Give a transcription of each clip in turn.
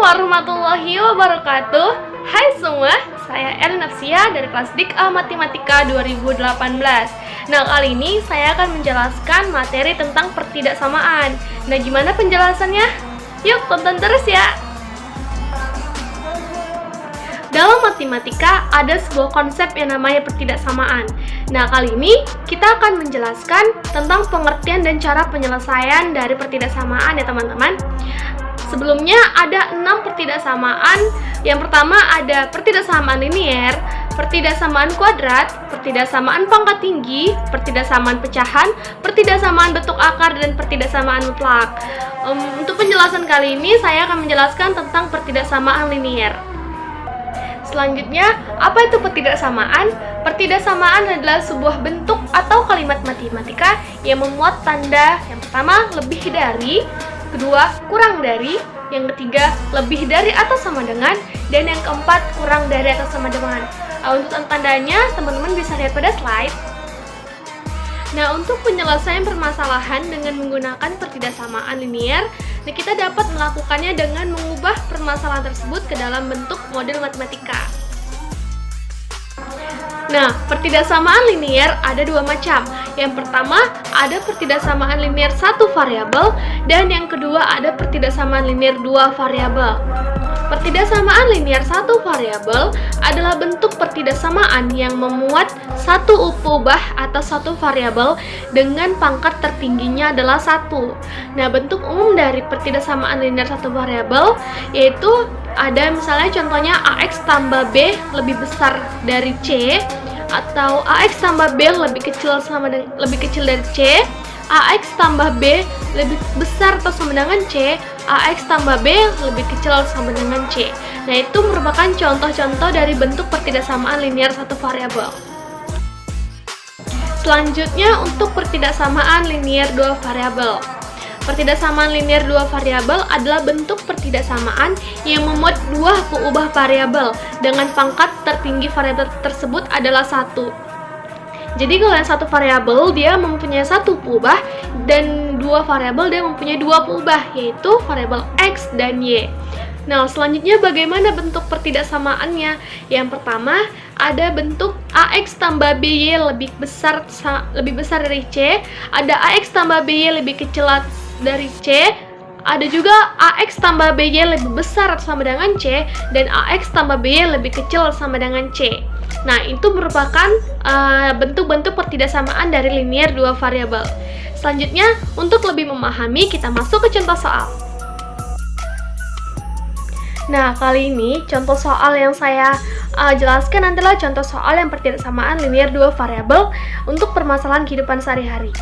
warahmatullahi wabarakatuh. Hai semua, saya Elin Nafsia dari kelas DIK-A Matematika 2018. Nah, kali ini saya akan menjelaskan materi tentang pertidaksamaan. Nah, gimana penjelasannya? Yuk, tonton terus ya. Dalam matematika ada sebuah konsep yang namanya pertidaksamaan. Nah, kali ini kita akan menjelaskan tentang pengertian dan cara penyelesaian dari pertidaksamaan ya teman-teman. Sebelumnya ada 6 pertidaksamaan. Yang pertama ada pertidaksamaan linier, pertidaksamaan kuadrat, pertidaksamaan pangkat tinggi, pertidaksamaan pecahan, pertidaksamaan bentuk akar, dan pertidaksamaan mutlak. Untuk penjelasan kali ini saya akan menjelaskan tentang pertidaksamaan linier. Selanjutnya, apa itu pertidaksamaan? Pertidaksamaan adalah sebuah bentuk atau kalimat matematika yang memuat tanda yang pertama lebih dari, kedua kurang dari, yang ketiga lebih dari atau sama dengan, dan yang keempat kurang dari atau sama dengan. Untuk tandanya teman-teman bisa lihat pada slide. Nah, untuk penyelesaian permasalahan dengan menggunakan pertidaksamaan linier, kita dapat melakukannya dengan mengubah permasalahan tersebut ke dalam bentuk model matematika. Nah, pertidaksamaan linier ada dua macam. Yang pertama, ada pertidaksamaan linier satu variabel, dan yang kedua ada pertidaksamaan linier dua variabel. Pertidaksamaan linier satu variabel adalah bentuk pertidaksamaan yang memuat satu ubah atau satu variabel dengan pangkat tertingginya adalah 1. Nah, bentuk umum dari pertidaksamaan linier satu variabel yaitu ada misalnya contohnya AX tambah B lebih besar dari C, atau AX tambah B lebih kecil dari C, AX tambah B lebih besar atau sama dengan C, AX tambah B lebih kecil atau sama dengan C. Nah, itu merupakan contoh-contoh dari bentuk pertidaksamaan linier satu variabel. Selanjutnya untuk pertidaksamaan linier dua variabel. Pertidaksamaan linier dua variabel adalah bentuk pertidaksamaan yang memuat dua peubah variabel dengan pangkat tertinggi variabel tersebut adalah 1. Jadi kalau yang satu variabel dia mempunyai satu peubah dan dua variabel dia mempunyai dua peubah, yaitu variabel X dan Y. Nah, selanjutnya bagaimana bentuk pertidaksamaannya? Yang pertama ada bentuk AX tambah BY lebih besar dari C, ada AX tambah BY lebih kecil dari C, ada juga AX tambah BY lebih besar atau sama dengan C, dan AX tambah BY lebih kecil atau sama dengan C. Nah, itu merupakan bentuk-bentuk pertidaksamaan dari linier dua variabel. Selanjutnya, untuk lebih memahami, kita masuk ke contoh soal. Nah, kali ini contoh soal yang saya jelaskan adalah contoh soal yang pertidaksamaan linier dua variabel untuk permasalahan kehidupan sehari-hari.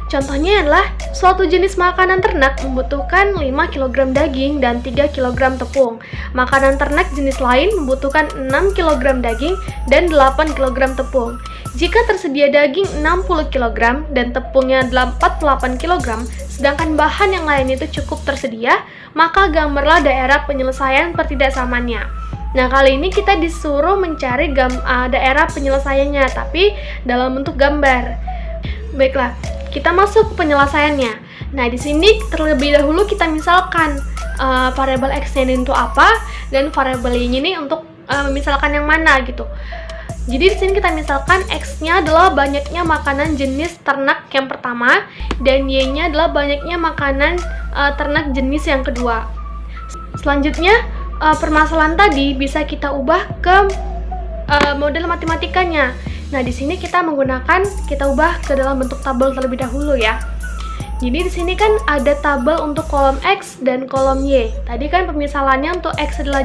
Contohnya adalah suatu jenis makanan ternak membutuhkan 5 kg daging dan 3 kg tepung. Makanan ternak jenis lain membutuhkan 6 kg daging dan 8 kg tepung. Jika tersedia daging 60 kg dan tepungnya 48 kg, sedangkan bahan yang lain itu cukup tersedia, maka gambarlah daerah penyelesaian pertidaksamaannya. Nah, kali ini kita disuruh mencari daerah penyelesaiannya, tapi dalam bentuk gambar. Baiklah, kita masuk ke penyelesaiannya. Nah, di sini terlebih dahulu kita misalkan variabel X-nya ini untuk apa dan variabel Y-nya ini untuk misalkan yang mana gitu. Jadi di sini kita misalkan X-nya adalah banyaknya makanan jenis ternak yang pertama dan Y-nya adalah banyaknya makanan ternak jenis yang kedua. Selanjutnya, permasalahan tadi bisa kita ubah ke model matematikanya. Nah, di sini kita ubah ke dalam bentuk tabel terlebih dahulu ya. Jadi di sini kan ada tabel untuk kolom X dan kolom Y. Tadi kan pemisalannya untuk X adalah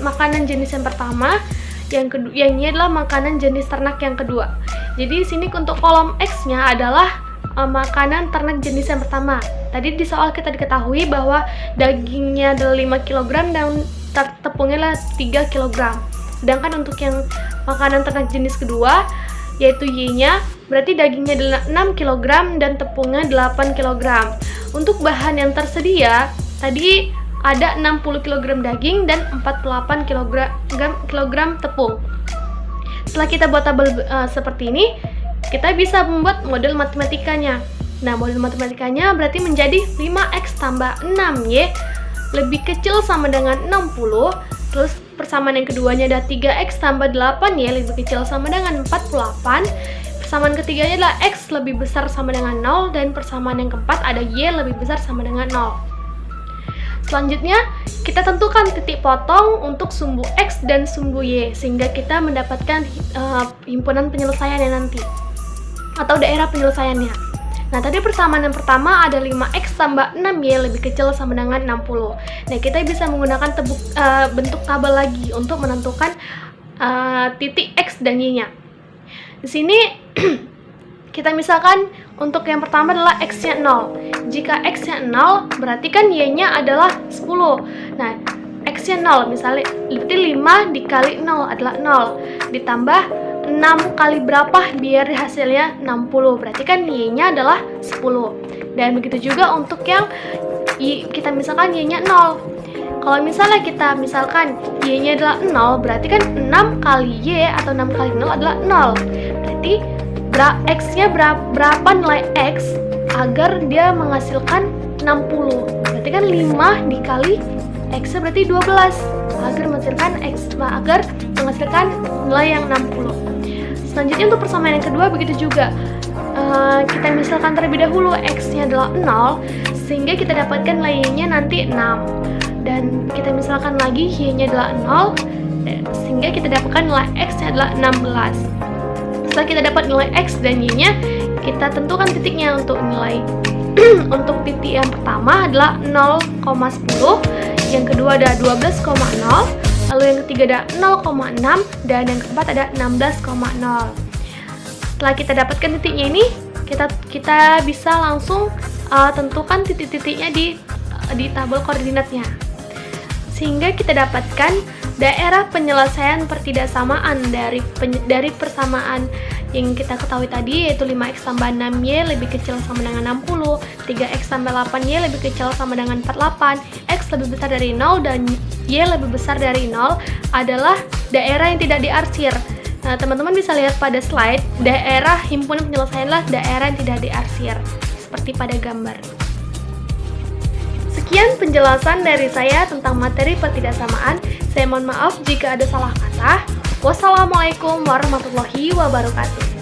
makanan jenis yang pertama, yang Y adalah makanan jenis ternak yang kedua. Jadi di sini untuk kolom X-nya adalah makanan ternak jenis yang pertama. Tadi di soal kita diketahui bahwa dagingnya adalah 5 kg dan tepungnya adalah 3 kg. Sedangkan untuk yang makanan ternak jenis kedua, yaitu Y-nya, berarti dagingnya adalah 6 kg dan tepungnya 8 kg. Untuk bahan yang tersedia, tadi ada 60 kg daging dan 48 kg tepung. Setelah kita buat tabel seperti ini, kita bisa membuat model matematikanya. Nah, model matematikanya berarti menjadi 5X tambah 6Y lebih kecil sama dengan 60. Terus persamaan yang keduanya ada 3x tambah 8y lebih kecil sama dengan 48. Persamaan ketiganya adalah x lebih besar sama dengan 0. Dan persamaan yang keempat ada y lebih besar sama dengan 0. Selanjutnya, kita tentukan titik potong untuk sumbu X dan sumbu Y, sehingga kita mendapatkan himpunan penyelesaiannya nanti, atau daerah penyelesaiannya. Nah, tadi persamaan yang pertama ada 5X tambah 6Y lebih kecil sama dengan 60. Nah, kita bisa menggunakan bentuk tabel lagi untuk menentukan titik X dan Y-nya. Di sini, kita misalkan untuk yang pertama adalah X-nya 0. Jika X-nya 0, berarti kan Y-nya adalah 10. Nah, X-nya 0, misalnya berarti 5 dikali 0 adalah 0. Ditambah 6 kali berapa biar hasilnya 60. Berarti kan Y-nya adalah 10. Dan begitu juga untuk yang kita misalkan Y-nya 0. Kalau misalnya kita misalkan Y-nya adalah 0, berarti kan 6 kali Y atau 6 kali 0 adalah 0. Berarti X-nya berapa nilai X agar dia menghasilkan 60. Berarti kan 5 dikali X-nya berarti 12 agar menghasilkan nilai yang 60. Selanjutnya untuk persamaan yang kedua begitu juga. Kita misalkan terlebih dahulu X-nya adalah 0, sehingga kita dapatkan nilai Y-nya nanti 6. Dan kita misalkan lagi Y-nya adalah 0, sehingga kita dapatkan nilai X-nya adalah 16. Setelah kita dapat nilai X dan Y-nya, kita tentukan titiknya untuk nilai. Untuk titik yang pertama adalah 0,10, yang kedua ada 12,0, lalu yang ketiga ada 0,6, dan yang keempat ada 16,0. Setelah kita dapatkan titiknya ini, kita bisa langsung tentukan titik-titiknya di tabel koordinatnya. Sehingga kita dapatkan daerah penyelesaian pertidaksamaan dari persamaan yang kita ketahui tadi, yaitu 5x tambah 6y lebih kecil sama dengan 60, 3x tambah 8y lebih kecil sama dengan 48, x lebih besar dari 0 dan y lebih besar dari 0 adalah daerah yang tidak diarsir. Nah, teman-teman bisa lihat pada slide, daerah himpunan penyelesaian adalah daerah yang tidak diarsir, seperti pada gambar. Sekian penjelasan dari saya tentang materi pertidaksamaan. Saya mohon maaf jika ada salah kata. Wassalamualaikum warahmatullahi wabarakatuh.